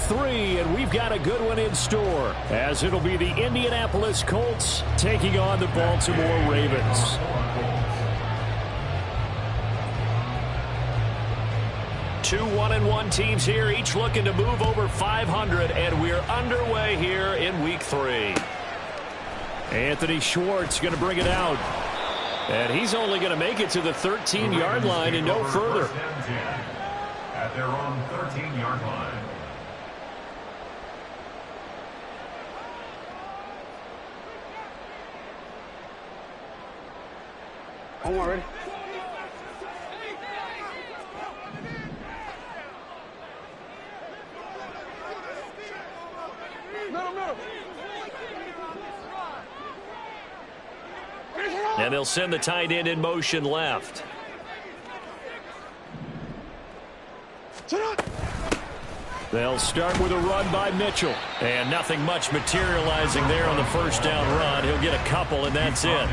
3, and we've got a good one in store, as it'll be the Indianapolis Colts taking on the Baltimore Ravens. Two 1-1 teams here, each looking to move over 500, and we're underway here in Week 3. Anthony Schwartz going to bring it out. And he's only going to make it to the 13-yard line and no further. At their own 13-yard line. I'm already. And they'll send the tight end in motion left. They'll start with a run by Mitchell. And nothing much materializing there on the first down run. He'll get a couple, and that's it.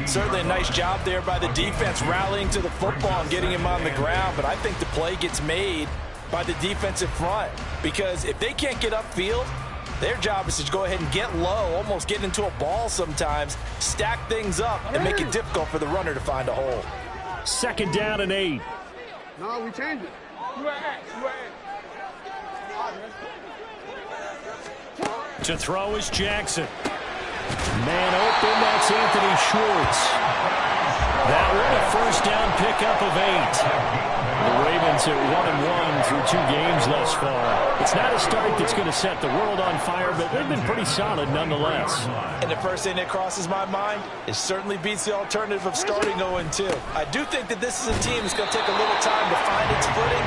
Certainly a nice job there by the defense rallying to the football and getting him on the ground. But I think the play gets made by the defensive front. Because if they can't get upfield, their job is to go ahead and get low, almost get into a ball sometimes, stack things up, and make it difficult for the runner to find a hole. 2nd down and 8. No, we changed it. To throw is Jackson. Man open, that's Anthony Schwartz. That one a first down pickup of 8. The Ravens at 1-1 through 2 games thus far. It's not a start that's going to set the world on fire, but they've been pretty solid nonetheless. And the first thing that crosses my mind, it certainly beats the alternative of starting 0-2. I do think that this is a team that's going to take a little time to find its footing.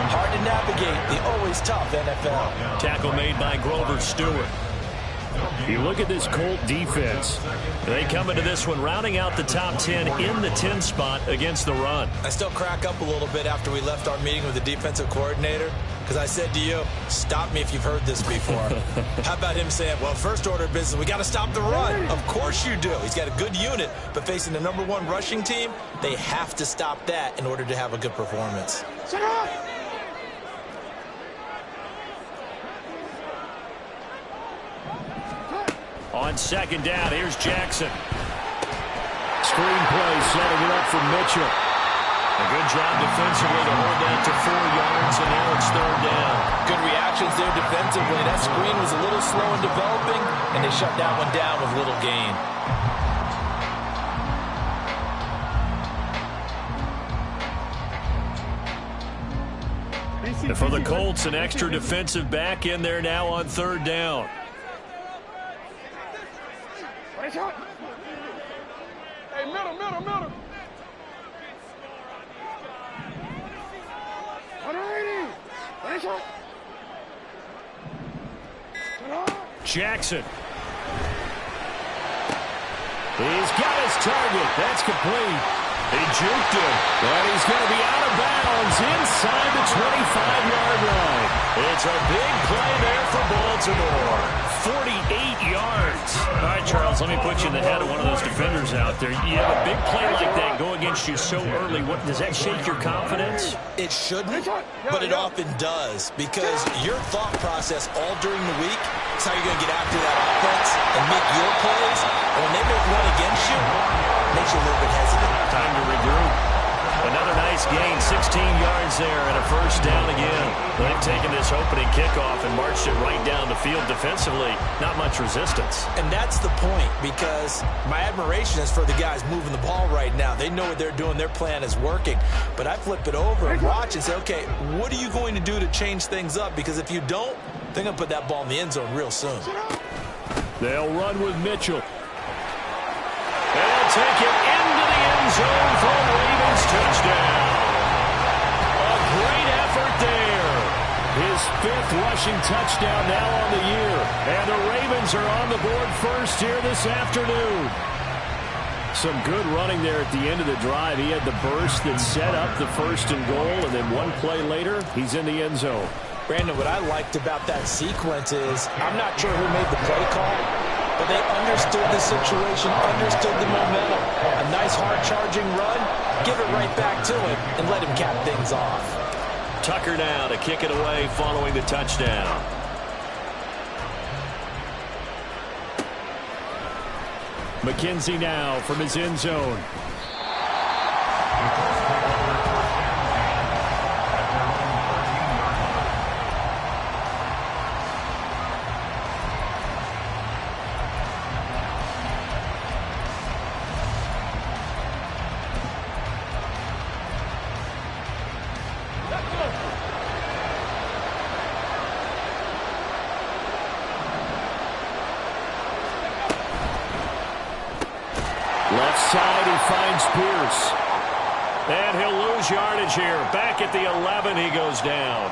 Hard to navigate the always tough NFL. Tackle made by Grover Stewart. You look at this Colt defense. They come into this one rounding out the top 10 in the 10 spot against the run. I still crack up a little bit after we left our meeting with the defensive coordinator because I said to you, stop me if you've heard this before. How about him saying, well, first order of business, we got to stop the run. Of course you do. He's got a good unit, but facing the #1 rushing team, they have to stop that in order to have a good performance. On 2nd down, here's Jackson. Screen play, setting it up for Mitchell. A good job defensively to hold that to 4 yards, and now it's 3rd down. Good reactions there defensively. That screen was a little slow in developing, and they shut that one down with little gain. And for the Colts, an extra defensive back in there now on 3rd down. Hey, middle. 180. Jackson. He's got his target. That's complete. He juked him, and he's going to be out of bounds inside the 25-yard line. It's a big play there for Baltimore. 48 yards. All right, Charles, let me put you in the head of one of those defenders out there. You have a big play like that go against you so early. What, does that shake your confidence? It shouldn't, but it often does, because your thought process all during the week is how you're going to get after that offense and make your plays. And when they make one against you, it makes you a little bit hesitant. Time to regroup. Another nice gain, 16 yards there, and a first down again. They've taken this opening kickoff and marched it right down the field defensively. Not much resistance. And that's the point, because my admiration is for the guys moving the ball right now. They know what they're doing. Their plan is working. But I flip it over and watch and say, okay, what are you going to do to change things up? Because if you don't, they're going to put that ball in the end zone real soon. They'll run with Mitchell. They'll take it into the end zone for a Ravens touchdown. A great effort there. His 5th rushing touchdown now on the year. And the Ravens are on the board first here this afternoon. Some good running there at the end of the drive. He had the burst that set up the 1st and goal, and then one play later, he's in the end zone. Brandon, what I liked about that sequence is, I'm not sure who made the play call, but they understood the situation, understood the momentum. A nice hard charging run, give it right back to him, and let him cap things off. Tucker now to kick it away following the touchdown. McKenzie now from his end zone. Left side, he finds Pierce. And he'll lose yardage here. Back at the 11, he goes down.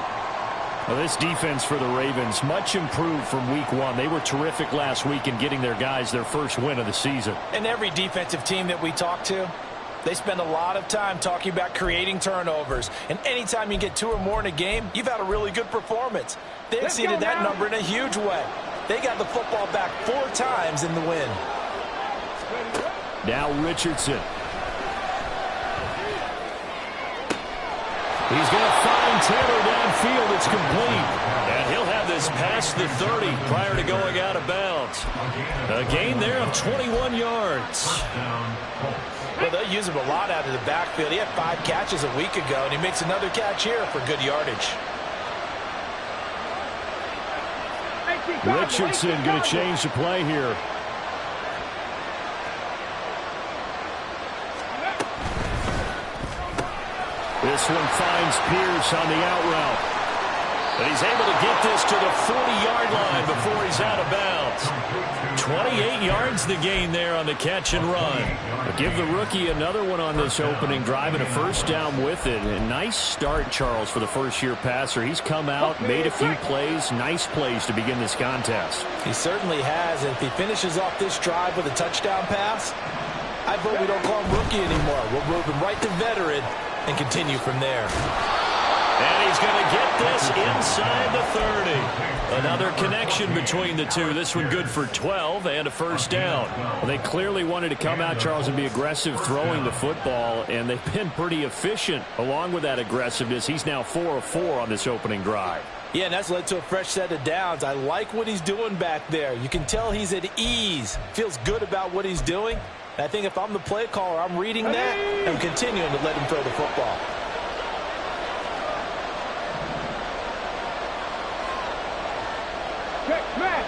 Well, this defense for the Ravens, much improved from week one. They were terrific last week in getting their guys their first win of the season. And every defensive team that we talk to, they spend a lot of time talking about creating turnovers. And anytime you get 2 or more in a game, you've had a really good performance. They exceeded that number in a huge way. They got the football back 4 times in the win. Now Richardson. He's going to find Taylor downfield. It's complete. And he'll have this past the 30 prior to going out of bounds. A gain there of 21 yards. Well, they'll use him a lot out of the backfield. He had 5 catches a week ago, and he makes another catch here for good yardage. Richardson going to change the play here. This one finds Pierce on the out route. But he's able to get this to the 40-yard line before he's out of bounds. 28 yards the gain there on the catch and run. But give the rookie another one on this opening drive and a first down with it. A nice start, Charles, for the first-year passer. He's come out, made a few plays, nice plays to begin this contest. He certainly has, and if he finishes off this drive with a touchdown pass, I vote we don't call him rookie anymore. We'll move him right to veteran and continue from there. And he's going to get this inside the 30. Another connection between the two. This one good for 12 and a first down. Well, they clearly wanted to come out, Charles, and be aggressive throwing the football, and they've been pretty efficient along with that aggressiveness. He's now 4 of 4 on this opening drive. Yeah, and that's led to a fresh set of downs. I like what he's doing back there. You can tell he's at ease. Feels good about what he's doing. I think if I'm the play caller, I'm reading that and continuing to let him throw the football. Check back.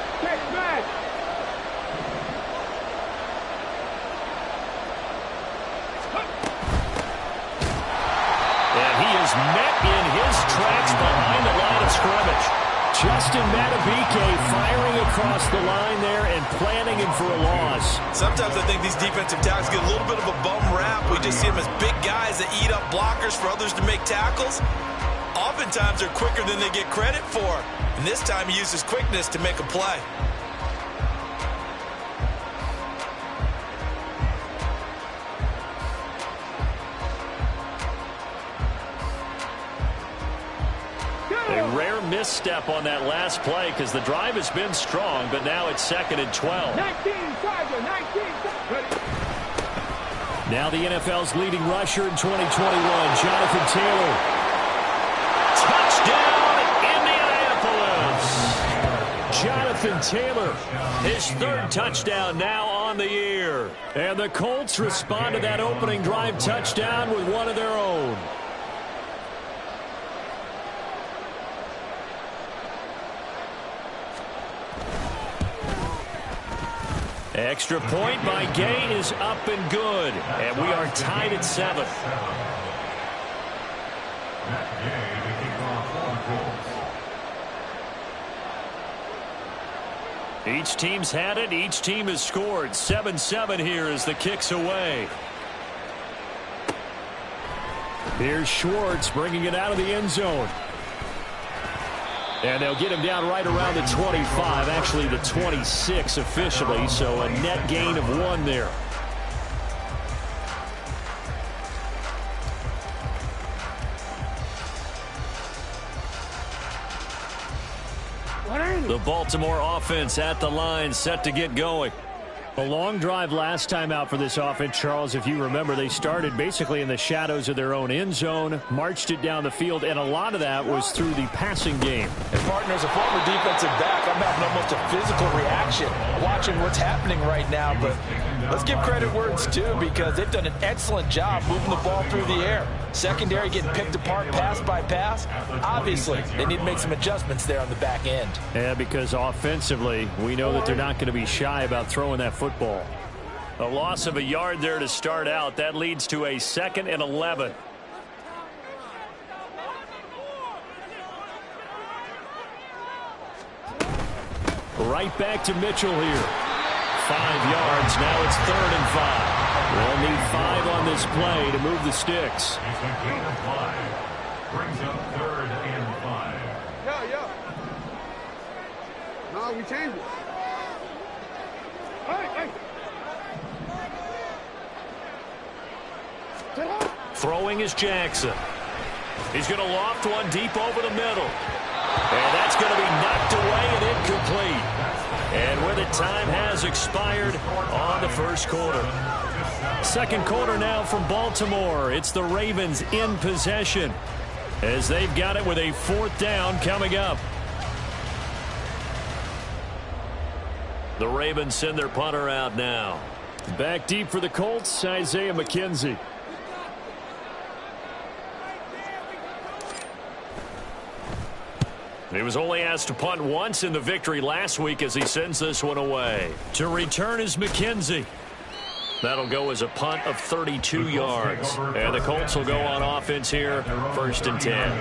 And he is met in his tracks behind the line of scrimmage. Justin Madubuike firing across the line there and planning him for a loss. Sometimes I think these defensive tackles get a little bit of a bum rap. We just see them as big guys that eat up blockers for others to make tackles. Oftentimes they're quicker than they get credit for. And this time he uses quickness to make a play. A rare misstep on that last play because the drive has been strong, but now it's 2nd and 12. 19, Now the NFL's leading rusher in 2021, Jonathan Taylor. Touchdown, Indianapolis! Jonathan Taylor, his 3rd touchdown now on the year. And the Colts respond to that opening drive touchdown with one of their own. Extra point by Gay is up and good. And we are tied at 7. Each team's had it. Each team has scored. 7-7 here as the kick's away. Here's Schwartz bringing it out of the end zone. And they'll get him down right around the 25, actually the 26 officially, so a net gain of 1 there. The Baltimore offense at the line, set to get going. A long drive last time out for this offense, Charles. If you remember, they started basically in the shadows of their own end zone, marched it down the field, and a lot of that was through the passing game. And partners, a former defensive back, I'm having almost a physical reaction watching what's happening right now. But let's give credit where it's due, because they've done an excellent job moving the ball through the air. Secondary getting picked apart pass by pass. Obviously, they need to make some adjustments there on the back end. Yeah, because offensively, we know that they're not going to be shy about throwing that football. A loss of a yard there to start out. That leads to a 2nd and 11. Right back to Mitchell here. 5 yards. Now it's 3rd and 5. They'll need 5 on this play to move the sticks. It's a gain of 5. Brings up 3rd and 5. Yeah. No, we changed it. Hey. Throwing is Jackson. He's going to loft one deep over the middle. And that's going to be knocked away and incomplete. And with it, time has expired on the first quarter. Second quarter now from Baltimore. It's the Ravens in possession as they've got it with a 4th down coming up. The Ravens send their punter out now. Back deep for the Colts, Isaiah McKenzie. He was only asked to punt once in the victory last week as he sends this one away. To return is McKenzie. That'll go as a punt of 32 yards. And the Colts will go on offense here, 1st and 10.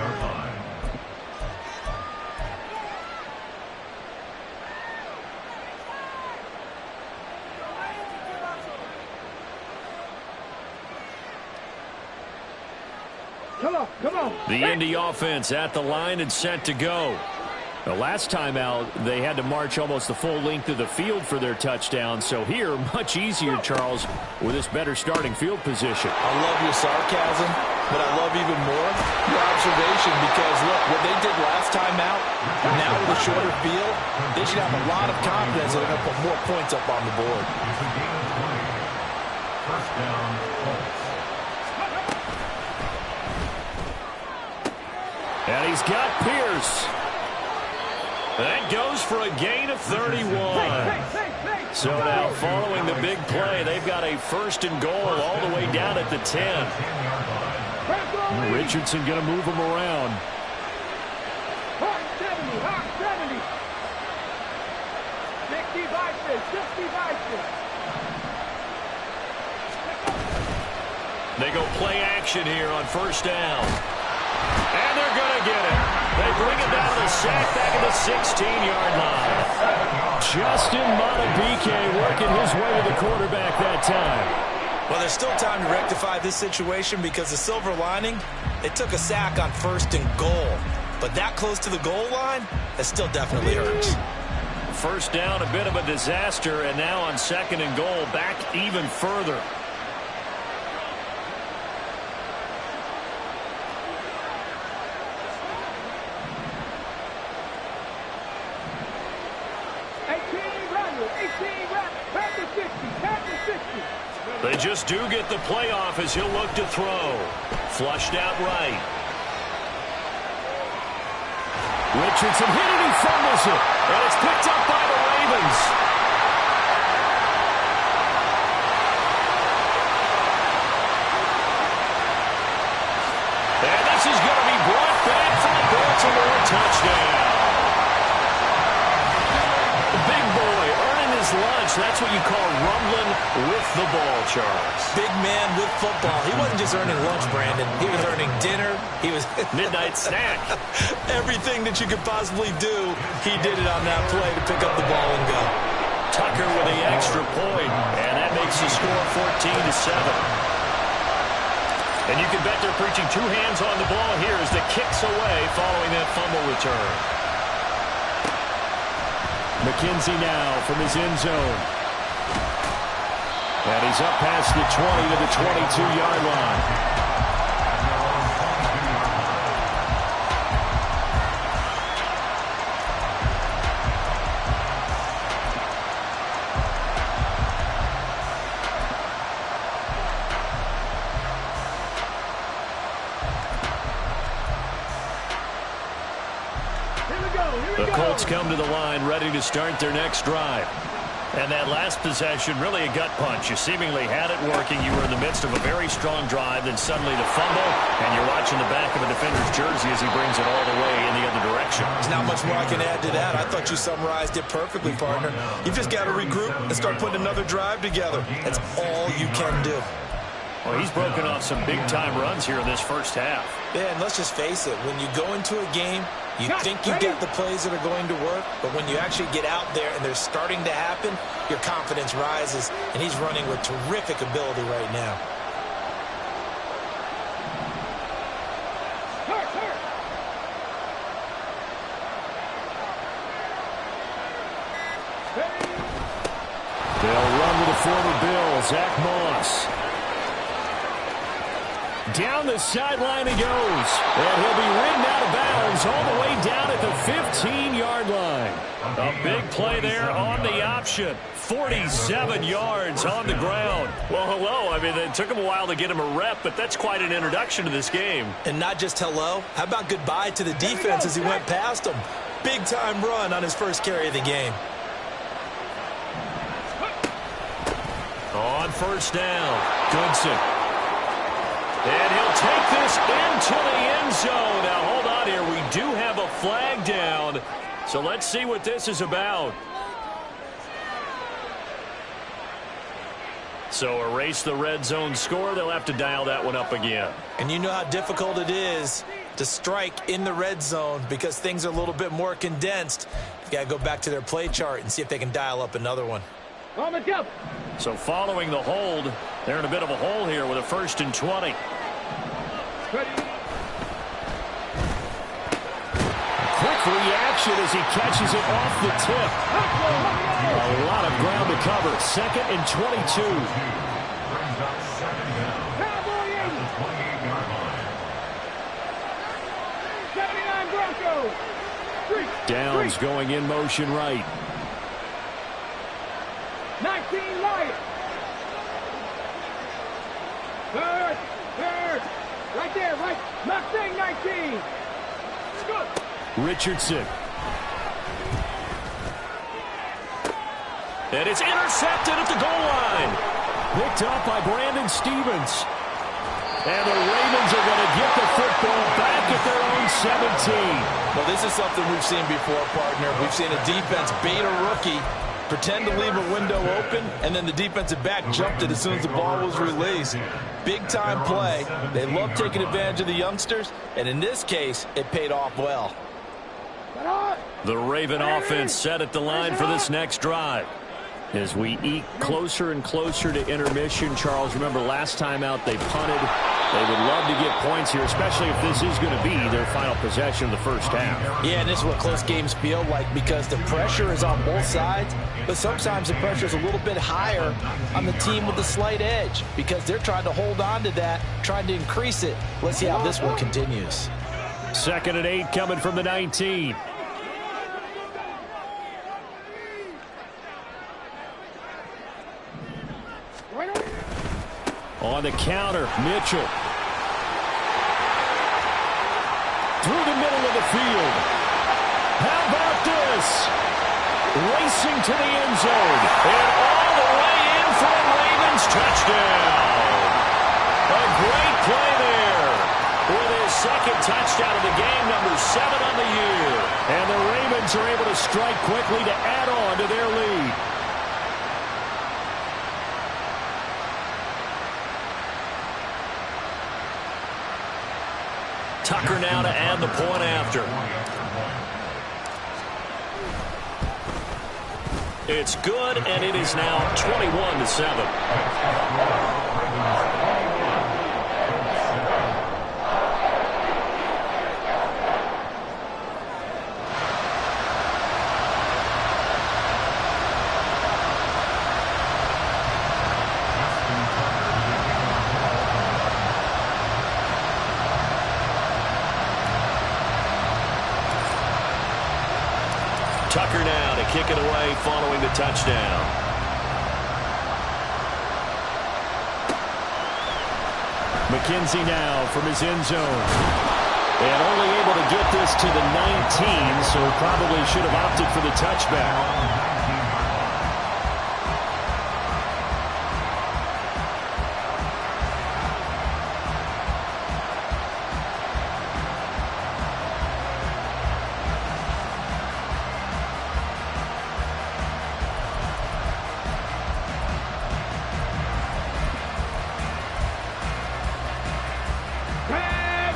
Come on. The Indy offense at the line and set to go. The last time out, they had to march almost the full length of the field for their touchdown. So here, much easier, Charles, with this better starting field position. I love your sarcasm, but I love even more your observation, because, look, what they did last time out, now with a shorter field, they should have a lot of confidence that they're going to put more points up on the board. It's a gain of 20. First down, Colts. And he's got Pierce. That goes for a gain of 31. So now following the big play, they've got a 1st and goal all the way down at the 10. Richardson going to move him around. Hot 70. 60 They go play action here on 1st down. And they're going to get it. They bring it down to the sack back at the 16-yard line. Justin Madubuike working his way to the quarterback that time. Well, there's still time to rectify this situation, because the silver lining, it took a sack on 1st and goal. But that close to the goal line, it still definitely hurts. 1st down, a bit of a disaster, and now on 2nd and goal, back even further. They just do get the playoff as he'll look to throw. Flushed out right. Richardson hit it, he fumbles it. And it's picked up by the Ravens. And this is going to be brought back for the Baltimore touchdown. The big boy earning his lunch. That's what you call rumbling with the ball, Charles. Big man with football. He wasn't just earning lunch, Brandon. He was earning dinner. He was midnight snack. Everything that you could possibly do, he did it on that play to pick up the ball and go. Tucker with the extra point, and that makes the score 14-7. And you can bet they're preaching 2 hands on the ball here as the kick's away following that fumble return. McKenzie now from his end zone. And he's up past the 20 to the 22-yard line. come to the line ready to start their next drive. And that last possession, really a gut punch. You seemingly had it working. You were in the midst of a very strong drive, then suddenly the fumble, and you're watching the back of a defender's jersey as he brings it all the way in the other direction. There's not much more I can add to that. I thought you summarized it perfectly, partner. You've just got to regroup and start putting another drive together. That's all you can do. Well, he's broken off some big-time runs here in this first half. Yeah, and let's just face it. When you go into a game, you think you get the plays that are going to work, but when you actually get out there and they're starting to happen, your confidence rises, and he's running with terrific ability right now. They'll run with the former Bill, Zach Moss. Down the sideline he goes, and he'll be ridden out of bounds all the way down at the 15-yard line. A big play there on the option. 47 yards on the ground. Well, hello. I mean, it took him a while to get him a rep, but that's quite an introduction to this game. And not just hello. How about goodbye to the defense as he went past him? Big-time run on his first carry of the game. On first down, Goodson. And he'll take this into the end zone. Now, hold on here. We do have a flag down. So let's see what this is about. So erase the red zone score. They'll have to dial that one up again. And you know how difficult it is to strike in the red zone because things are a little bit more condensed. You've got to go back to their play chart and see if they can dial up another one. On the jump. So following the hold, they're in a bit of a hole here with a 1st and 20. Ready. Quick reaction as he catches it off the tip. A lot of ground to cover. 2nd and 22. Cowboy 80. 79 Broncos. Downs going in motion right. 19 Lions. Third. Right there, right. Mustang 19. Good. Richardson. And it's intercepted at the goal line. Picked up by Brandon Stevens. And the Ravens are going to get the football back at their own 17. Well, this is something we've seen before, partner. We've seen a defense bait a rookie, pretend to leave a window open, and then the defensive back jumped it as soon as the ball was released. Big-time play. They love taking advantage of the youngsters, and in this case, it paid off well. The Raven offense set at the line for this next drive. As we eke closer and closer to intermission, Charles, remember last time out they punted. They would love to get points here, especially if this is going to be their final possession of the first half. Yeah, and this is what close games feel like because the pressure is on both sides, but sometimes the pressure is a little bit higher on the team with the slight edge because they're trying to hold on to that, trying to increase it. Let's see how this one continues. 2nd and 8 coming from the 19. On the counter, Mitchell. Through the middle of the field. How about this? Racing to the end zone. And all the way in for a Ravens touchdown. A great play there. With his 2nd touchdown of the game, number 7 on the year. And the Ravens are able to strike quickly to add on to their lead. Tucker now to add the point after. It's good, and it is now 21-7. Tucker now to kick it away following the touchdown. McKenzie now from his end zone. And only able to get this to the 19, so probably should have opted for the touchback.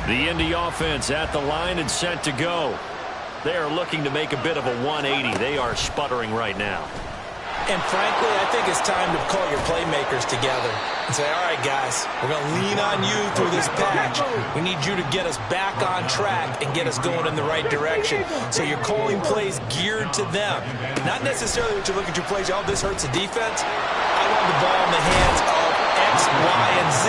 The Indy offense at the line and set to go. They are looking to make a bit of a 180. They are sputtering right now. And frankly, I think it's time to call your playmakers together and say, all right, guys, we're going to lean on you through this patch. We need you to get us back on track and get us going in the right direction. So you're calling plays geared to them. Not necessarily that you look at your plays, oh, this hurts the defense. I want the ball in the hands of X, Y, and Z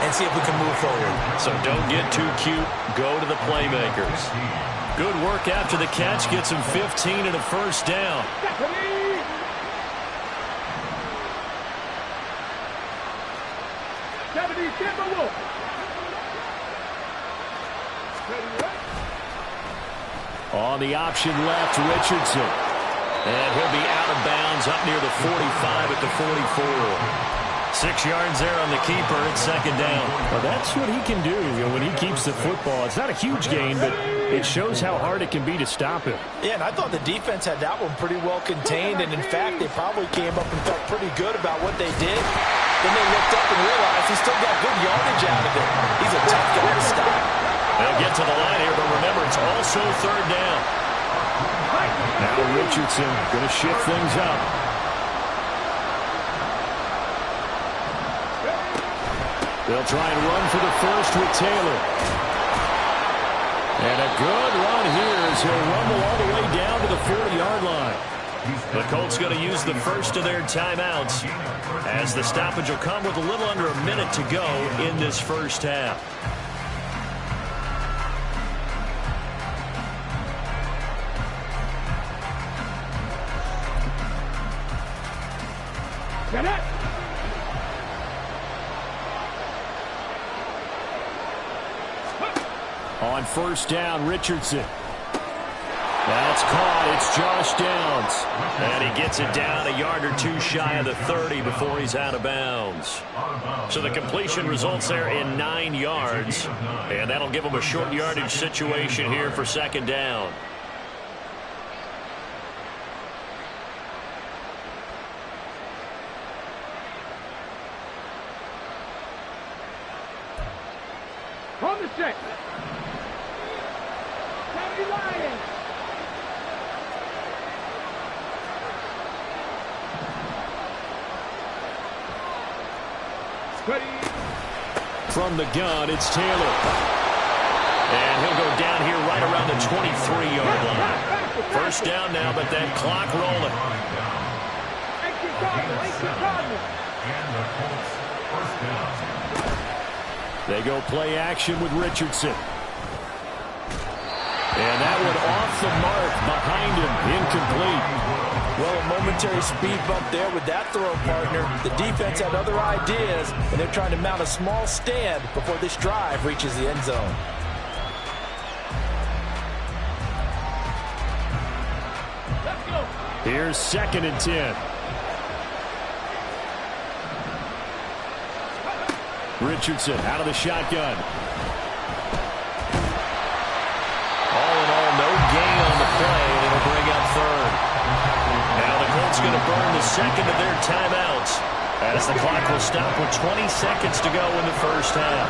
and see if we can move forward. So don't get too cute. Go to the playmakers. Good work after the catch. Gets him 15 and a first down. On the option left, Richardson. And he'll be out of bounds up near the 45 at the 44. 6 yards there on the keeper at second down. Well, that's what he can do when he keeps the football. It's not a huge gain, but it shows how hard it can be to stop him. Yeah, and I thought the defense had that one pretty well contained, and in fact, they probably came up and felt pretty good about what they did. Then they looked up and realized he still got good yardage out of it. He's a tough guy to stop. They'll get to the line here, but remember, it's also third down. Now Richardson going to shift things up. They'll try and run for the first with Taylor. And a good run here as he'll rumble all the way down to the 40-yard line. The Colts going to use the first of their timeouts as the stoppage will come with a little under a minute to go in this first half. Get it! On first down, Richardson. That's caught. It's Josh Downs. And he gets it down a yard or two shy of the 30 before he's out of bounds. So the completion results there in 9 yards. And that'll give him a short yardage situation here for second down. On the set. Sammy Lions. From the gun, it's Taylor. And he'll go down here right around the 23-yard line. First down now, but that clock rolling. And the Colts first down. They go play action with Richardson. And that one off the mark behind him, incomplete. Well, a momentary speed bump there with that throw, partner. The defense had other ideas, and they're trying to mount a small stand before this drive reaches the end zone. Let's go. Here's 2nd and 10. Richardson out of the shotgun. All in all, no gain on the play, and it'll bring up third. Now the Colts going to burn the second of their timeouts as the clock will stop with 20 seconds to go in the first half.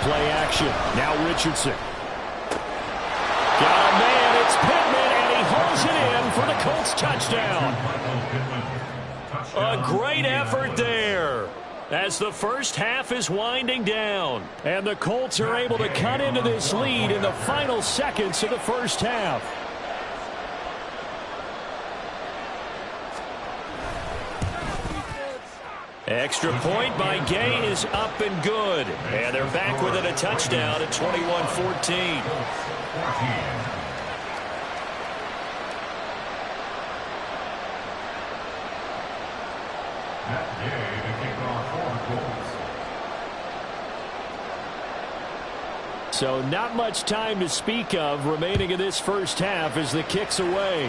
Play action. Now Richardson. Got a man. It's Pittman, and he hauls it in for the Colts touchdown. A great effort there as the first half is winding down. And the Colts are able to cut into this lead in the final seconds of the first half. Extra point by Gay is up and good. And they're back with it, a touchdown at 21-14. So not much time to speak of remaining in this first half as the kick's away.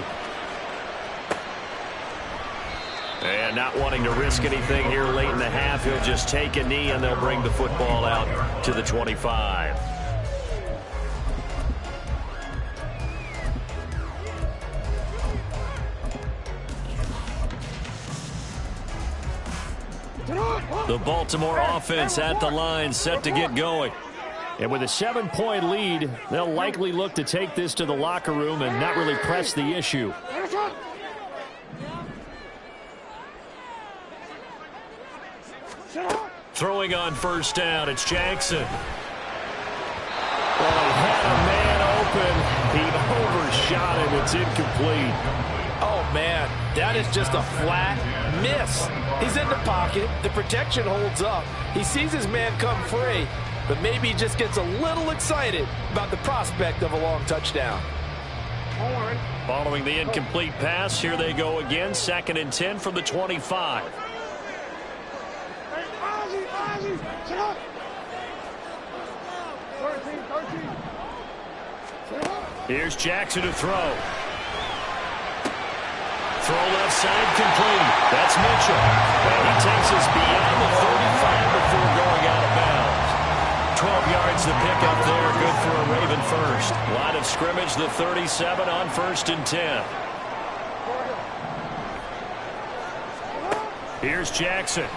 And not wanting to risk anything here late in the half, he'll just take a knee and they'll bring the football out to the 25. The Baltimore offense at the line, set to get going. And with a 7-point lead, they'll likely look to take this to the locker room and not really press the issue. Throwing on first down, it's Jackson. Well, he had a man open. He overshot him. It's incomplete. Oh, man, that is just a flat miss. He's in the pocket. The protection holds up. He sees his man come free, but maybe he just gets a little excited about the prospect of a long touchdown. Following the incomplete pass, here they go again. 2nd and 10 from the 25. Here's Jackson to throw. Throw left side, complete. That's Mitchell. And he takes us beyond the 35 before going out of bounds. 12 yards to pick up there. Good for a Raven first. Line of scrimmage, the 37 on 1st and 10. Here's Jackson.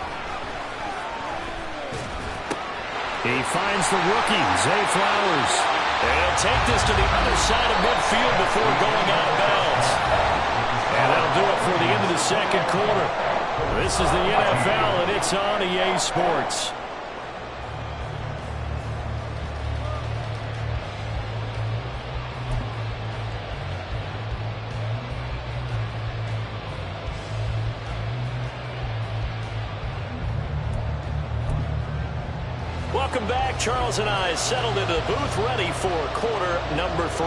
He finds the rookie, Zay Flowers. And he'll take this to the other side of midfield before going out of bounds. And that'll do it for the end of the second quarter. This is the NFL, and it's on EA Sports. Welcome back. Charles and I settled into the booth, ready for quarter number 3.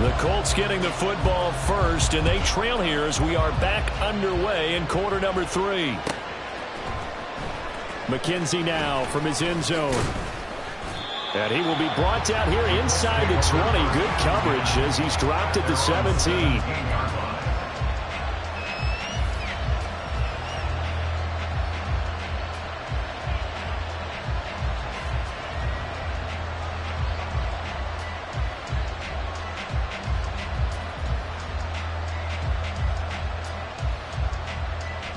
The Colts getting the football first, and they trail here as we are back underway in quarter number 3. McKenzie now from his end zone. And he will be brought down here inside the 20. Good coverage as he's dropped at the 17.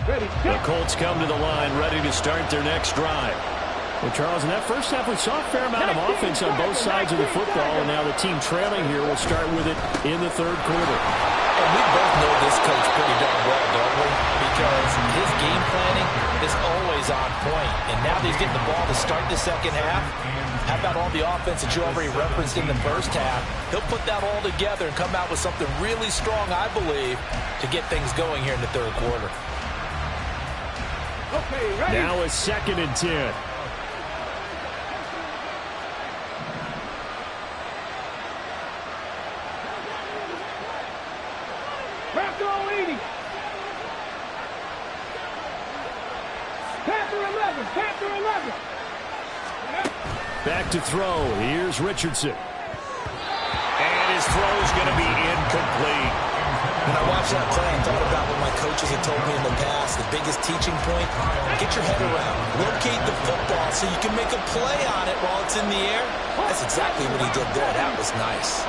The Colts come to the line, ready to start their next drive. Well, Charles, in that first half, we saw a fair amount of offense on both sides of the football, and now the team trailing here will start with it in the third quarter. And we both know this coach pretty darn well, don't we? Because his game planning is always on point. And now that he's getting the ball to start the second half, how about all the offense that you already referenced in the first half? He'll put that all together and come out with something really strong, I believe, to get things going here in the third quarter. Okay, ready? Now it's 2nd and 10. Back to 80. Panther 11. Panther 11. Back to throw. Here's Richardson. And his throw is going to be incomplete. When I watched that play, I thought about what my coaches had told me in the past. The biggest teaching point, get your head around. Locate the football so you can make a play on it while it's in the air. That's exactly what he did there. That was nice.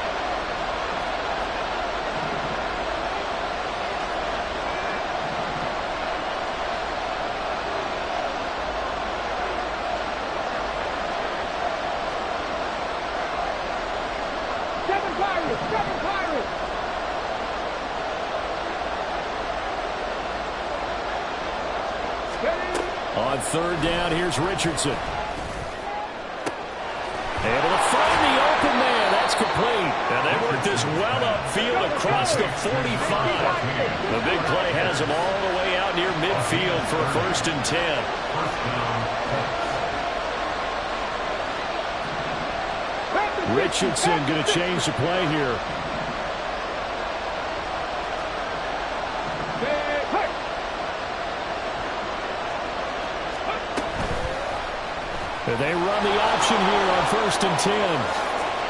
Seven Pirates. On third down, here's Richardson. Able to find the open man. That's complete. And they work this well upfield across the 45. The big play has them all the way out near midfield for a 1st and 10. Richardson going to change the play here. They run the option here on 1st and 10.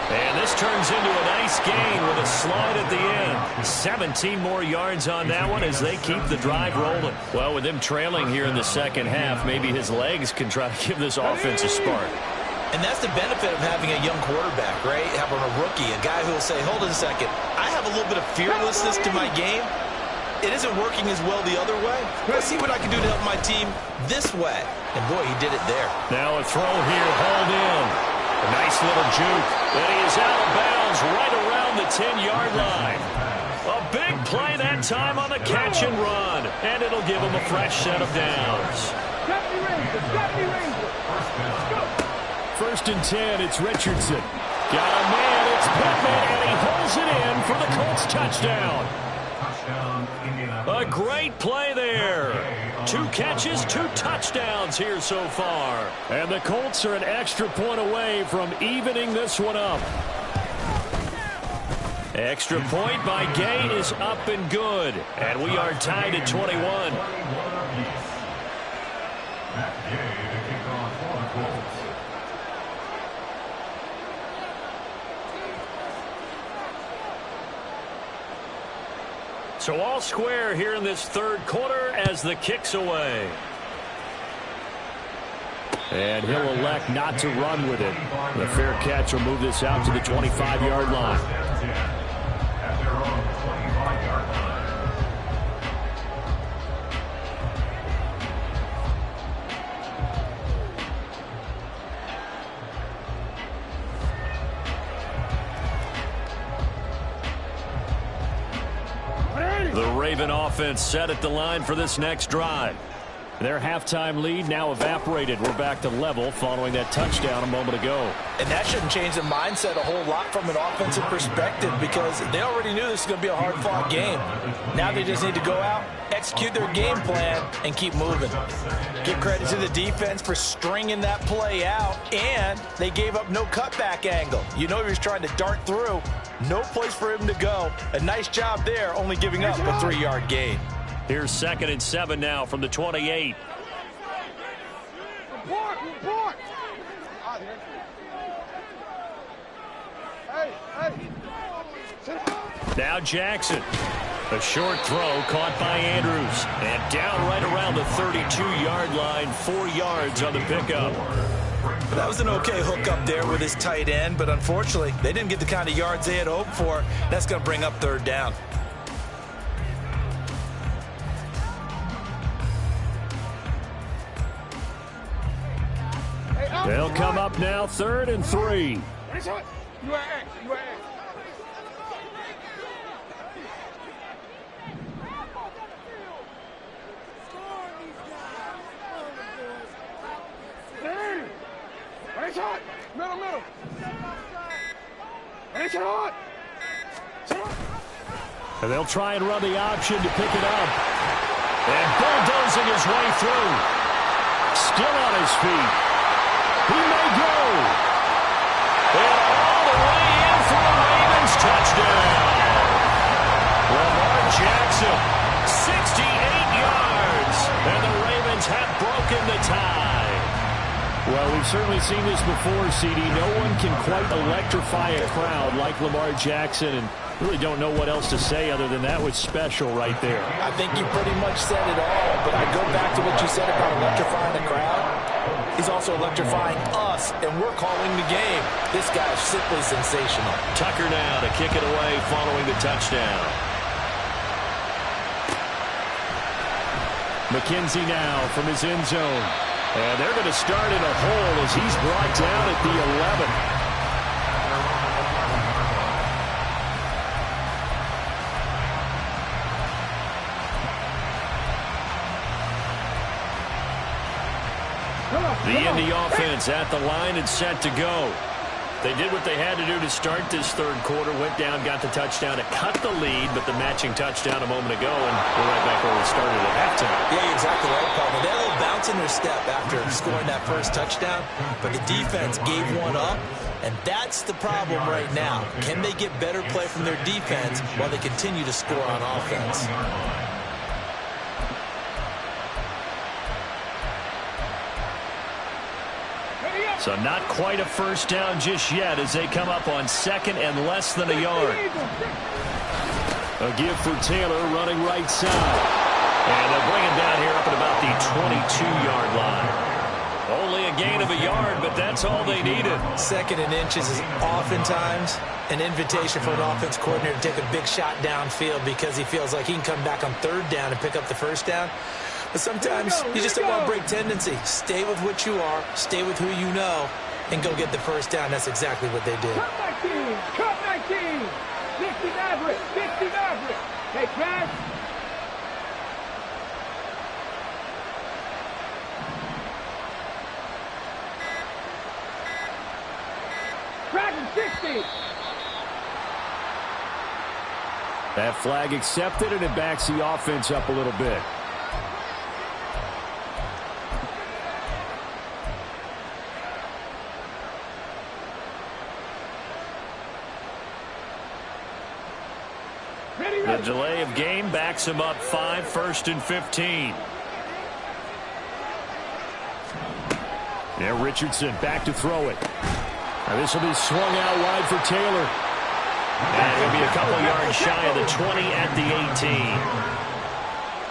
And this turns into a nice gain with a slide at the end. 17 more yards on that one as they keep the drive rolling. Well, with him trailing here in the second half, maybe his legs can try to give this offense a spark. And that's the benefit of having a young quarterback, right? Having a rookie, a guy who will say, hold on a second, I have a little bit of fearlessness to my game. It isn't working as well the other way. Let's see what I can do to help my team this way. And boy, he did it there. Now a throw here, hauled in. A nice little juke. And he is out of bounds right around the 10-yard line. A big play that time on the catch and run. And it'll give him a fresh set of downs. 1st and 10, it's Richardson. Got a man, it's Pittman, and he holds it in for the Colts touchdown. A great play there. 2 catches, 2 touchdowns here so far. And the Colts are an extra point away from evening this one up. Extra point by Gain is up and good. And we are tied at 21. So all square here in this 3rd quarter as the kick's away. And he'll elect not to run with it. The fair catch will move this out to the 25-yard line. The Raven offense set at the line for this next drive. Their halftime lead now evaporated. We're back to level following that touchdown a moment ago. And that shouldn't change the mindset a whole lot from an offensive perspective because they already knew this was going to be a hard-fought game. Now they just need to go out, execute their game plan, and keep moving. Give credit to the defense for stringing that play out, and they gave up no cutback angle. You know he was trying to dart through. No place for him to go. A nice job there, only giving up a 3-yard gain. Here's 2nd and 7 now from the 28. Report! Now Jackson. A short throw caught by Andrews. And down right around the 32-yard line, 4 yards on the pickup. That was an okay hook up there with his tight end, but unfortunately, they didn't get the kind of yards they had hoped for. That's going to bring up 3rd down. They'll come up now 3rd and 3. You at X. Middle. And they'll try and run the option to pick it up. And bulldozing his way through. Still on his feet. He may go. And all the way in for a Ravens touchdown. Lamar Jackson, 68 yards. And the Ravens have broken the tie. Well, we've certainly seen this before, CD. No one can quite electrify a crowd like Lamar Jackson, and really don't know what else to say other than that was special right there. I think you pretty much said it all, but I go back to what you said about electrifying the crowd. He's also electrifying us, and we're calling the game. This guy is simply sensational. Tucker now to kick it away following the touchdown. McKenzie now from his end zone. And they're going to start in a hole as he's brought down at the 11. The Indy offense at the line and set to go. They did what they had to do to start this 3rd quarter. Went down, got the touchdown to cut the lead, but the matching touchdown a moment ago, and we're right back where we started at halftime. Yeah, you're exactly right, Paul. They had a little bounce in their step after scoring that first touchdown, but the defense gave one up, and that's the problem right now. Can they get better play from their defense while they continue to score on offense? Ready up. So not quite a first down just yet as they come up on second and less than a yard. A give for Taylor running right side. And they'll bring him down here up at about the 22-yard line. Only a gain of a yard, but that's all they needed. Second and inches is oftentimes an invitation for an offense coordinator to take a big shot downfield because he feels like he can come back on third down and pick up the first down. But sometimes you just don't want to break tendency. Stay with what you are, stay with who you know, and go get the first down. That's exactly what they did. Cut 19! Cut 19! 60 Maverick! 60 Maverick! Hey, Chad! Dragon 60! That flag accepted, and it backs the offense up a little bit. The delay of game backs him up 5, 1st and 15. Now Richardson back to throw it. Now this will be swung out wide for Taylor. And he'll be a couple yards shy of the 20 at the 18.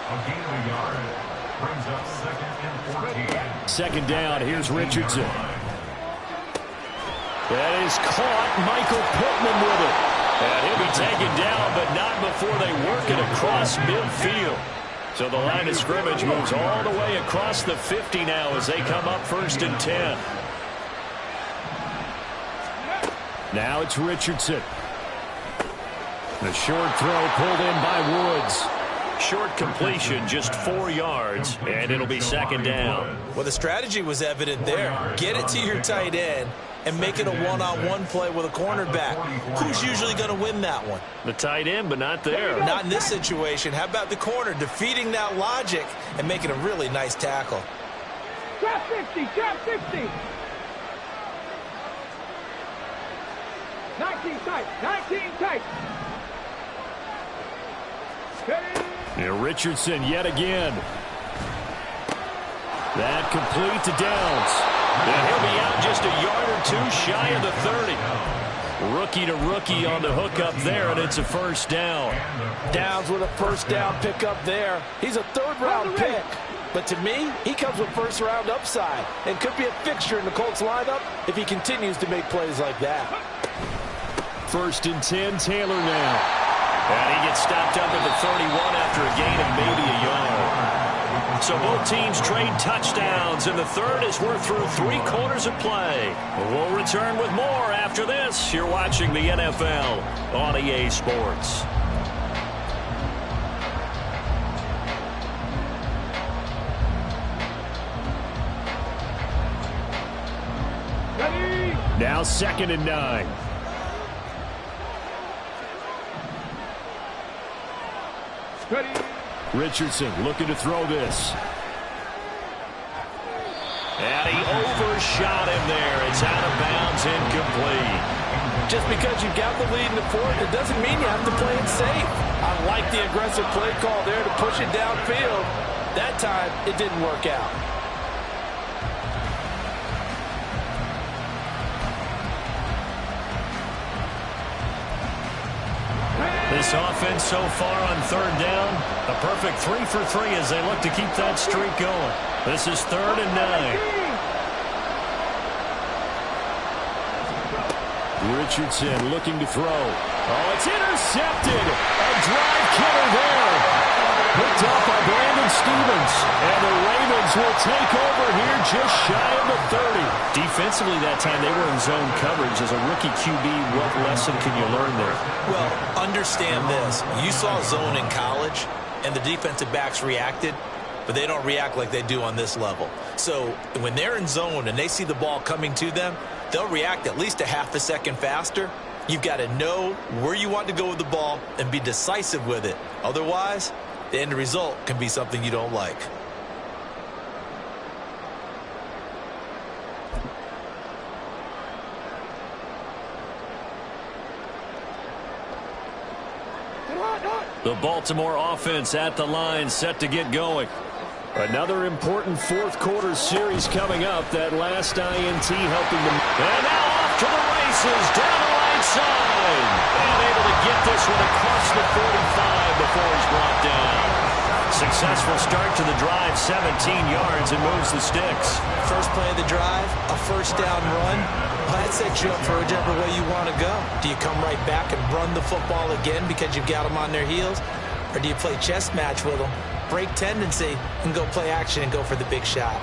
A gain of a yard brings up 2nd and 14. Second down, here's Richardson. That is caught. Michael Pittman with it. And he'll be taken down, but not before they work it across midfield. So the line of scrimmage moves all the way across the 50 now as they come up 1st and 10. Now it's Richardson. The short throw pulled in by Woods. Short completion, just 4 yards, and it'll be 2nd down. Well, the strategy was evident there. Get it to your tight end and make it a one-on-one play with a cornerback. Who's usually going to win that one? The tight end, but not there. Not in this situation. How about the corner defeating that logic and making a really nice tackle? Trap 50! Trap 50! 19 tight! 19 tight! Now Richardson yet again. That complete to Downs. And he'll be out just a yard or 2 shy of the 30. Rookie to rookie on the hook up there, and it's a first down. Downs with a first down pickup there. He's a third-round pick. But to me, he comes with first-round upside and could be a fixture in the Colts lineup if he continues to make plays like that. 1st and 10, Taylor now. And he gets stopped up at the 31 after a gain of maybe a yard. So both teams trade touchdowns, and the third as we're through 3 quarters of play. We'll return with more after this. You're watching the NFL on EA Sports. Ready? Now 2nd and 9. Ready? Richardson looking to throw this. And he overshot him there. It's out of bounds, incomplete. Just because you've got the lead in the fourth, it doesn't mean you have to play it safe. I like the aggressive play call there to push it downfield. That time, it didn't work out. This offense so far on 3rd down, a perfect 3 for 3 as they look to keep that streak going. This is 3rd and 9. Richardson looking to throw. Oh, it's intercepted. A drive killer there. Picked up by Brandon Stevens. And the Ravens will take over here just shy of the 30. Defensively that time, they were in zone coverage. As a rookie QB, what lesson can you learn there? Well, understand this. You saw zone in college, and the defensive backs reacted, but they don't react like they do on this level. So when they're in zone and they see the ball coming to them, they'll react at least a half a second faster. You've got to know where you want to go with the ball and be decisive with it. Otherwise, the end result can be something you don't like. The Baltimore offense at the line, set to get going. Another important fourth quarter series coming up. That last INT helping them. And now off to the races down the right side. And able to get this one across the 45 before he's brought down. Successful start to the drive, 17 yards, and moves the sticks. First play of the drive, a first down run. Well, that sets you up for whichever way you want to go. Do you come right back and run the football again because you've got them on their heels? Or do you play chess match with them, break tendency, and go play action and go for the big shot?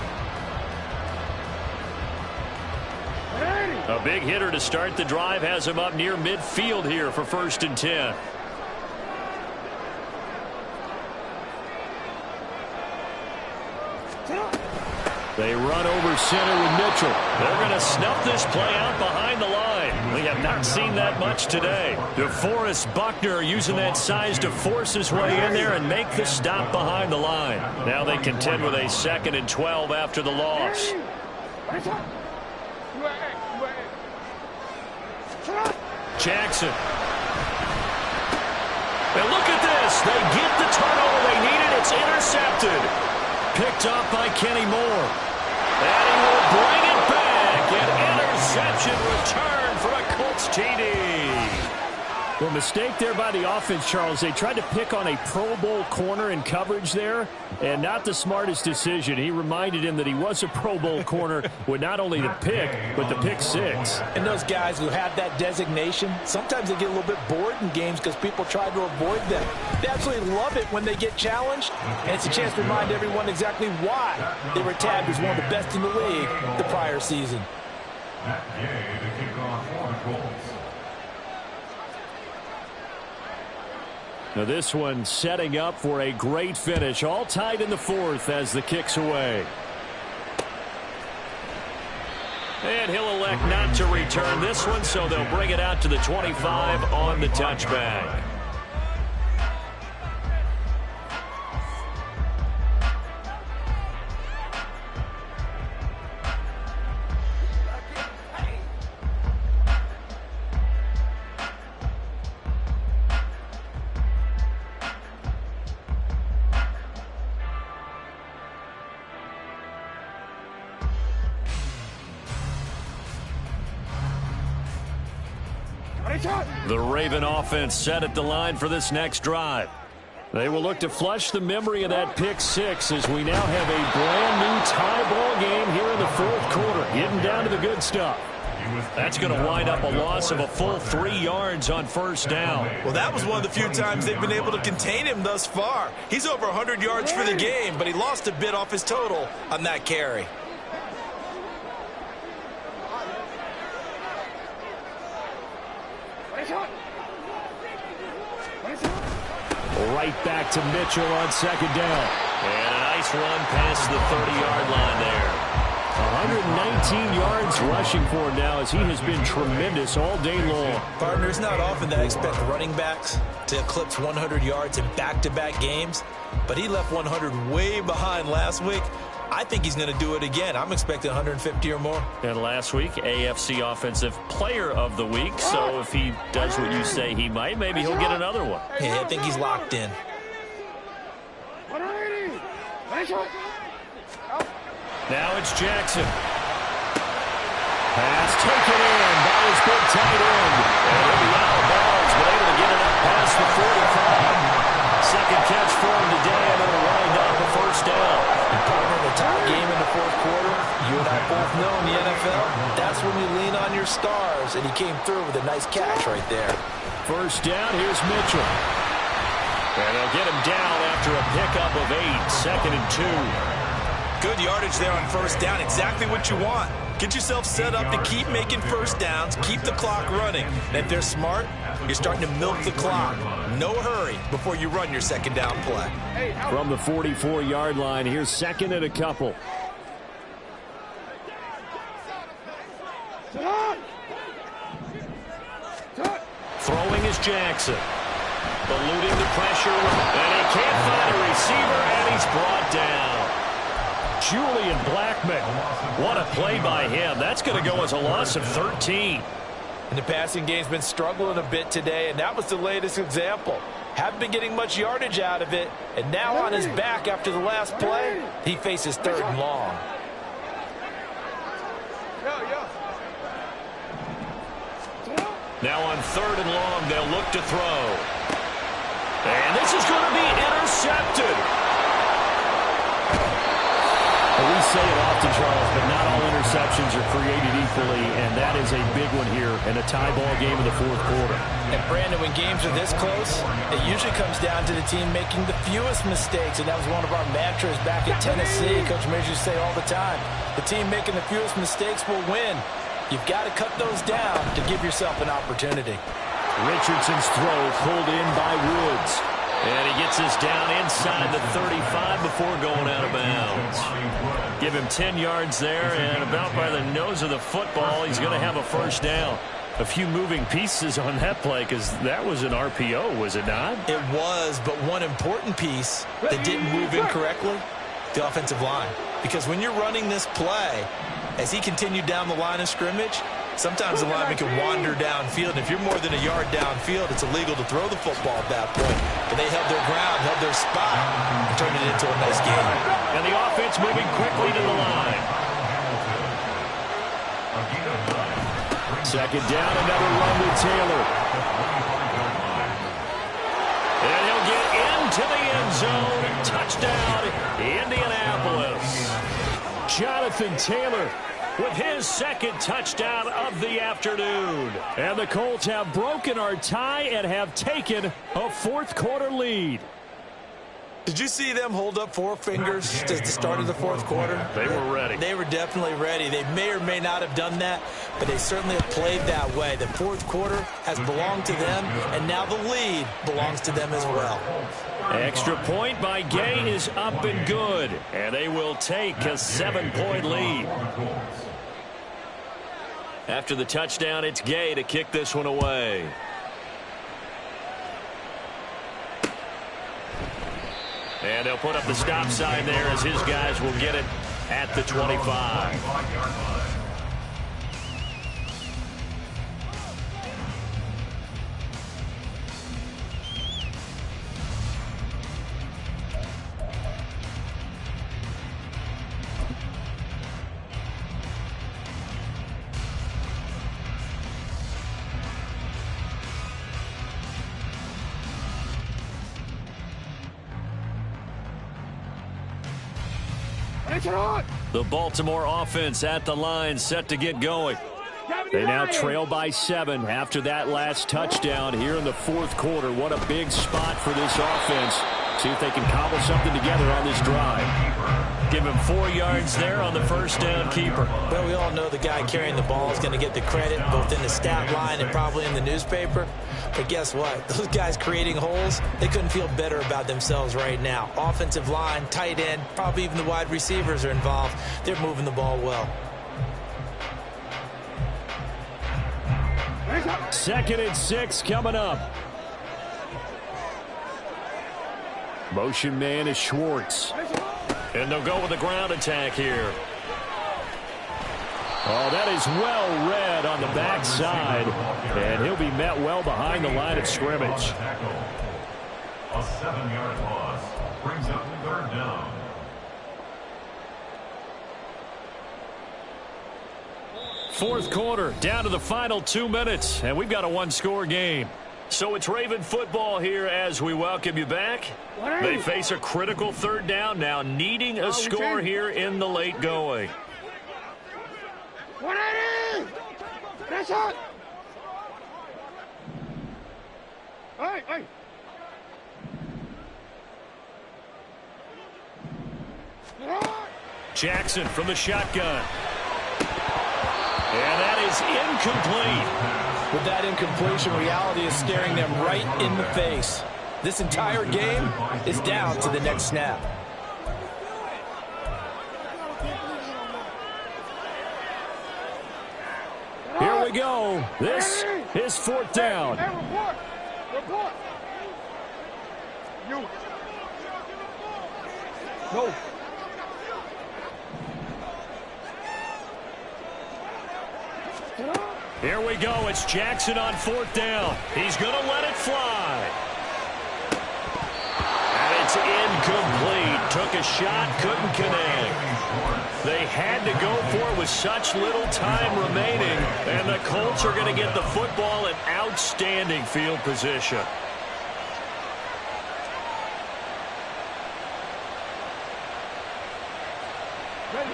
A big hitter to start the drive has him up near midfield here for 1st and 10. They run over center with Mitchell. They're going to snuff this play out behind the line. We have not seen that much today. DeForest Buckner using that size to force his way in there and make the stop behind the line. Now they contend with a 2nd and 12 after the loss. Jackson. And look at this. They get the turnover they needed. It's intercepted. Picked up by Kenny Moore. And he will bring it back. An interception return for a Colts TD. Well, mistake there by the offense, Charles. They tried to pick on a Pro Bowl corner in coverage there, and not the smartest decision. He reminded him that he was a Pro Bowl corner with not only the pick, but the pick six. And those guys who have that designation, sometimes they get a little bit bored in games because people try to avoid them. They absolutely love it when they get challenged, and it's a chance to remind everyone exactly why they were tagged as one of the best in the league the prior season. That gave the kickoff for the Colts. Now this one setting up for a great finish. All tied in the 4th as the kick's away. And he'll elect not to return this one, so they'll bring it out to the 25 on the touchback. The Raven offense set at the line for this next drive. They will look to flush the memory of that pick six as we now have a brand new tie ball game here in the 4th quarter, getting down to the good stuff. That's going to wind up a loss of a full 3 yards on 1st down. Well, that was one of the few times they've been able to contain him thus far. He's over 100 yards for the game, but he lost a bit off his total on that carry. Right back to Mitchell on 2nd down. And a nice run past the 30-yard line there. 119 yards rushing for him now as he has been tremendous all day long. Partner, it's not often that I expect running backs to eclipse 100 yards in back-to-back games, but he left 100 way behind last week. I think he's going to do it again. I'm expecting 150 or more. And last week, AFC Offensive Player of the Week. So if he does what you say he might, maybe he'll get another one. Yeah, I think he's locked in. Now it's Jackson. Pass taken in by his big tight end. And he'll be out of bounds, but able to get it up past the 45. Second catch for him today, and it'll wind up a 1st down. Partner, the top game in the 4th quarter, you and I both know in the NFL, that's when you lean on your stars, and he came through with a nice catch right there. 1st down, here's Mitchell. And they'll get him down after a pickup of 8, 2nd and 2. Good yardage there on 1st down, exactly what you want. Get yourself set up to keep making 1st downs, keep the clock running. And if they're smart, you're starting to milk the clock. No hurry before you run your 2nd down play. From the 44-yard line, here's 2nd and a couple. Throwing is Jackson. Eluding the pressure, and he can't find a receiver, and he's brought down. Julian Blackman. What a play by him. That's going to go as a loss of 13. And the passing game's been struggling a bit today, and that was the latest example. Haven't been getting much yardage out of it, and now on his back after the last play, he faces 3rd and long. Now on 3rd and long, they'll look to throw. And this is going to be intercepted. Well, we say it often, Charles, but not all interceptions are created equally, and that is a big one here in a tie ball game in the 4th quarter. And, Brandon, when games are this close, it usually comes down to the team making the fewest mistakes, and that was one of our mantras back at Tennessee. Coach Major used to say all the time, the team making the fewest mistakes will win. You've got to cut those down to give yourself an opportunity. Richardson's throw pulled in by Woods. And he gets this down inside the 35 before going out of bounds. Give him 10 yards there, and about by the nose of the football, he's going to have a 1st down. A few moving pieces on that play because that was an RPO, was it not? It was, but one important piece that didn't move incorrectly, the offensive line. Because when you're running this play, as he continued down the line of scrimmage, sometimes the lineman can wander downfield. And if you're more than a yard downfield, it's illegal to throw the football at that point. But they held their ground, held their spot, and turned it into a nice game. And the offense moving quickly to the line. 2nd down, another run with Taylor. And he'll get into the end zone. Touchdown, Indianapolis. Jonathan Taylor with his 2nd touchdown of the afternoon. And the Colts have broken our tie and have taken a 4th quarter lead. Did you see them hold up 4 fingers at the start of the 4th quarter? They were ready. They were definitely ready. They may or may not have done that, but they certainly have played that way. The 4th quarter has belonged to them, and now the lead belongs to them as well. Extra point by Gay is up and good, and they will take a 7-point lead. After the touchdown, it's Gay to kick this one away. And they'll put up the stop sign there as his guys will get it at the 25. The Baltimore offense at the line, set to get going. They now trail by 7 after that last touchdown here in the 4th quarter. What a big spot for this offense. See if they can cobble something together on this drive. Give him 4 yards there on the 1st down keeper. Well, we all know the guy carrying the ball is going to get the credit both in the stat line and probably in the newspaper. But guess what? Those guys creating holes, they couldn't feel better about themselves right now. Offensive line, tight end, probably even the wide receivers are involved. They're moving the ball well. 2nd and 6 coming up. Motion man is Schwartz. And they'll go with a ground attack here. Oh, that is well read on the backside. And he'll be met well behind the line of scrimmage. A 7-yard loss brings up 3rd down. Fourth quarter, down to the final 2 minutes, and we've got a 1-score game. So it's Raven football here as we welcome you back. They face a critical 3rd down now, needing a score here in the late going. 180! That's it! Hey! Jackson from the shotgun. And that is incomplete. With that incompletion, reality is staring them right in the face. This entire game is down to the next snap. Here we go. This is 4th down. Hey, report! You. No. Here we go. It's Jackson on 4th down. He's going to let it fly. is incomplete. Took a shot, couldn't connect. They had to go for it with such little time remaining, and the Colts are going to get the football in outstanding field position. Ready.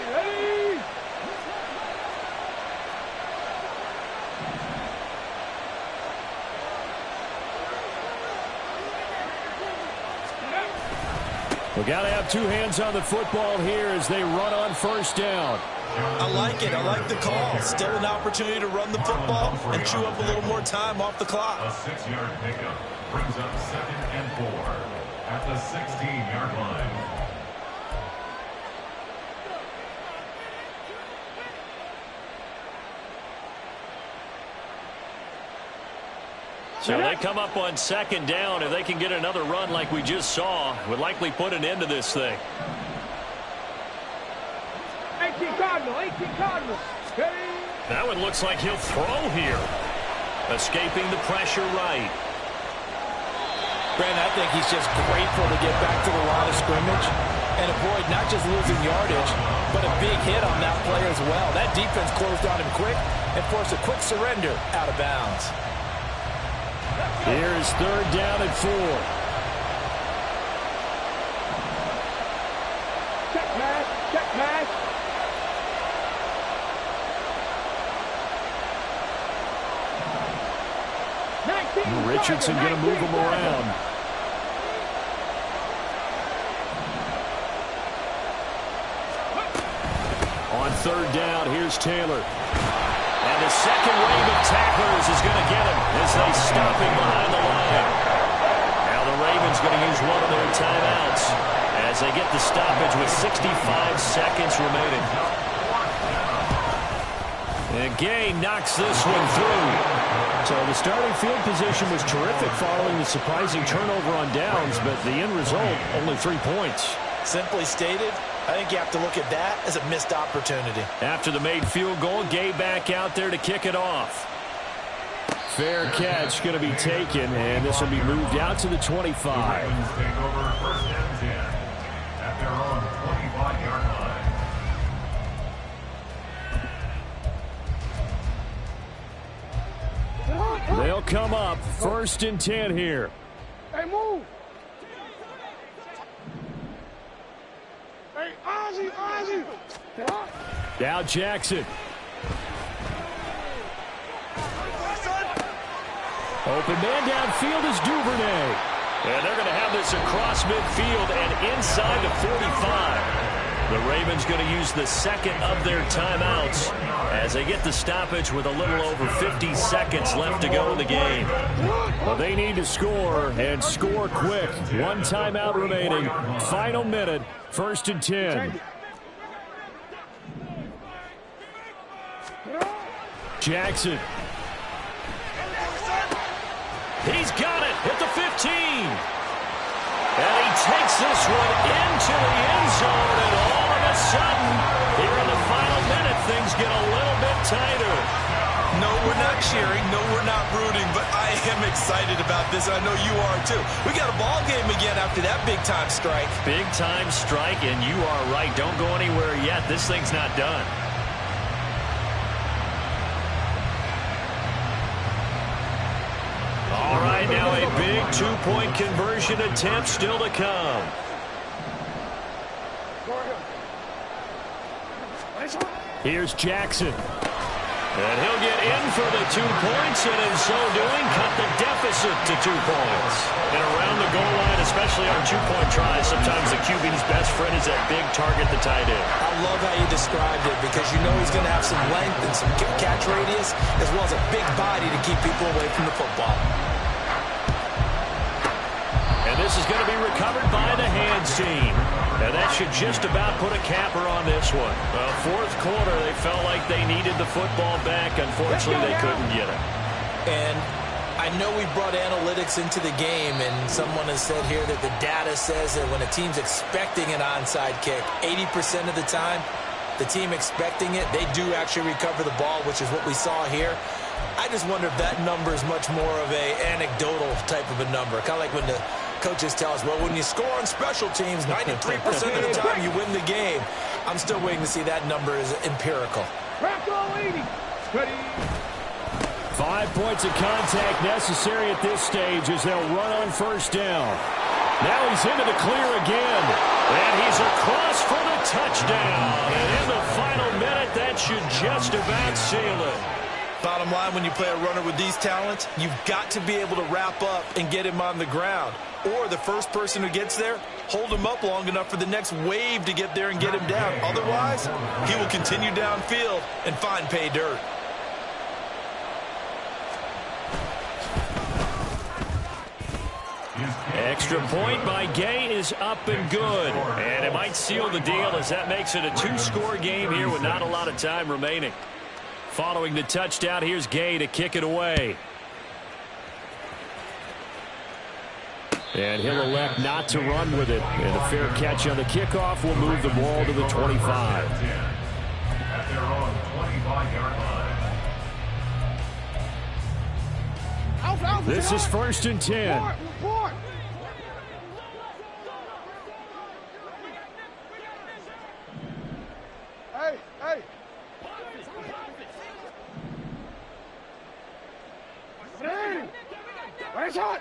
We got to have two hands on the football here as they run on first down. I like it. I like the call. Still an opportunity to run the football and chew up a little more time off the clock. A 6-yard pickup brings up 2nd and 4 at the 16-yard line. So they come up on 2nd down. If they can get another run like we just saw, would likely put an end to this thing. 18 Cardinal, 18 Cardinal. That one looks like he'll throw here. Escaping the pressure right. Brandon, I think he's just grateful to get back to the line of scrimmage and avoid not just losing yardage, but a big hit on that play as well. That defense closed on him quick and forced a quick surrender out of bounds. Here's 3rd down and 4. Check pass, check pass. Richardson going to move him around. On 3rd down, here's Taylor. And the second wave of tacklers is going to get him as they stop him behind the line. Now the Ravens going to use one of their timeouts as they get the stoppage with 65 seconds remaining. And Gay knocks this one through. So the starting field position was terrific following the surprising turnover on downs, but the end result, only 3 points. Simply stated, I think you have to look at that as a missed opportunity. After the made field goal, Gay back out there to kick it off. Fair catch going to be taken, and this will be moved out to the 25. The Ravens take over 1st and 10 at their own 25-yard line. They'll come up 1st and 10 here. Hey, move. Hey, Ozzy. Now Jackson. Open man downfield is Duvernay. And they're going to have this across midfield and inside the 45. The Ravens going to use the 2nd of their timeouts as they get the stoppage with a little over 50 seconds left to go in the game. Well, they need to score and score quick. 1 timeout remaining. Final minute. 1st and 10. Jackson. He's got it at the 15. And he takes this one into the end zone, and all of a sudden, here in the final minute, things get a little bit tighter. No, we're not cheering. No, we're not rooting, but I am excited about this. I know you are, too. We got a ball game again after that big-time strike. Big-time strike, and you are right. Don't go anywhere yet. This thing's not done. All right, now a big 2-point conversion attempt still to come. Here's Jackson. And he'll get in for the 2 points, and in so doing, cut the deficit to 2 points. And around the goal line, especially on 2-point tries, sometimes the QB's best friend is that big target, the tight end. I love how you described it because you know he's going to have some length and some catch radius as well as a big body to keep people away from the football. And this is going to be recovered by the hands team. And that should just about put a capper on this one. Fourth quarter, they felt like they needed the football back. Unfortunately, they couldn't get it. And I know we brought analytics into the game, and someone has said here that the data says that when a team's expecting an onside kick, 80% of the time, the team expecting it, they do actually recover the ball, which is what we saw here. I just wonder if that number is much more of a anecdotal type of a number. Kind of like when the Coaches tell us, well, when you score on special teams, 93% of the time you win the game. I'm still waiting to see that number is empirical. Crack all 80. Ready. 5 points of contact necessary at this stage as they'll run on first down. Now he's into the clear again. And he's across for the touchdown. And in the final minute, that should just about seal it. Bottom line, when you play a runner with these talents, you've got to be able to wrap up and get him on the ground. Or the first person who gets there, hold him up long enough for the next wave to get there and get him down. Otherwise, he will continue downfield and find pay dirt. Extra point by Gay is up and good. And it might seal the deal as that makes it a 2-score game here with not a lot of time remaining. Following the touchdown, here's Gay to kick it away. And he'll elect not to run with it. And a fair catch on the kickoff will move the ball to the 25. At their own 25-yard line. This is 1st and 10. Report. Hey, hey. Hey. Where's shot?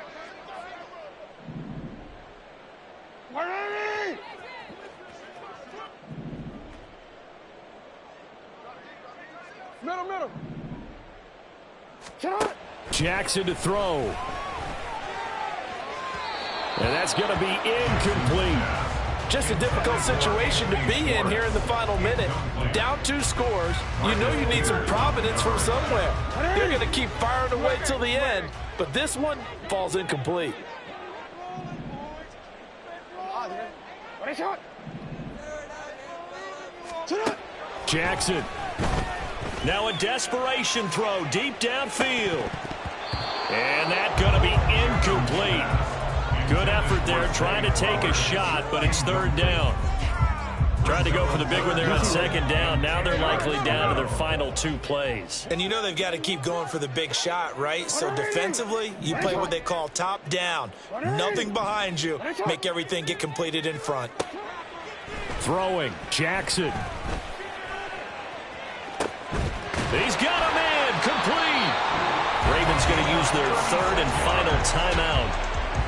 Ready. Middle. Shot. Jackson to throw. And that's going to be incomplete. Just a difficult situation to be in here in the final minute. Down 2 scores. You know you need some providence from somewhere. They're going to keep firing away till the end. But this one falls incomplete. Jackson. Now a desperation throw deep downfield. And that's going to be incomplete. Good effort there trying to take a shot, but it's 3rd down. Tried to go for the big one there on 2nd down. Now they're likely down to their final 2 plays. And you know they've got to keep going for the big shot, right? So defensively, you play what they call top down. Nothing behind you. Make everything get completed in front. Throwing. Jackson. He's got a man. Complete. Ravens going to use their 3rd and final timeout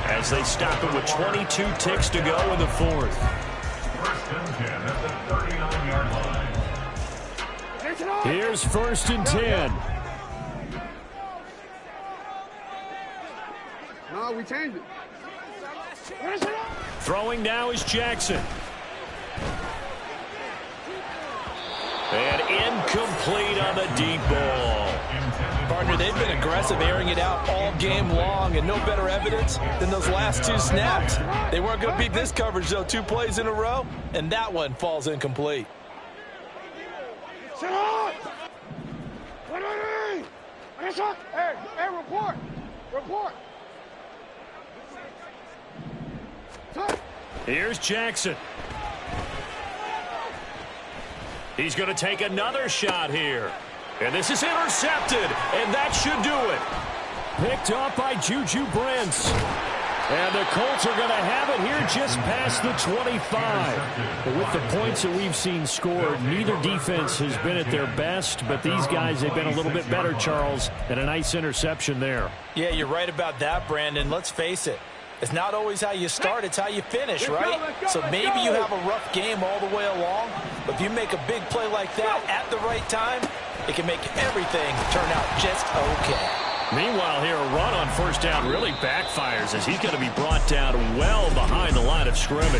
as they stop it with 22 ticks to go in the 4th. 1st and 10 at the 39-yard line. Here's 1st and 10. No, we changed it. Throwing now is Jackson. And incomplete on the deep ball. Partner, they've been aggressive, airing it out all game long, and no better evidence than those last 2 snaps. They weren't going to beat this coverage, though, 2 plays in a row, and that one falls incomplete. Hey, report. Here's Jackson. He's going to take another shot here. And this is intercepted, and that should do it. Picked off by Juju Brents. And the Colts are going to have it here just past the 25. But with the points that we've seen scored, neither defense has been at their best, but these guys, they've been a little bit better, Charles, and a nice interception there. Yeah, you're right about that, Brandon. Let's face it. It's not always how you start, it's how you finish, right? So maybe you have a rough game all the way along, but if you make a big play like that at the right time, it can make everything turn out just okay. Meanwhile, here a run on 1st down really backfires as he's going to be brought down well behind the line of scrimmage.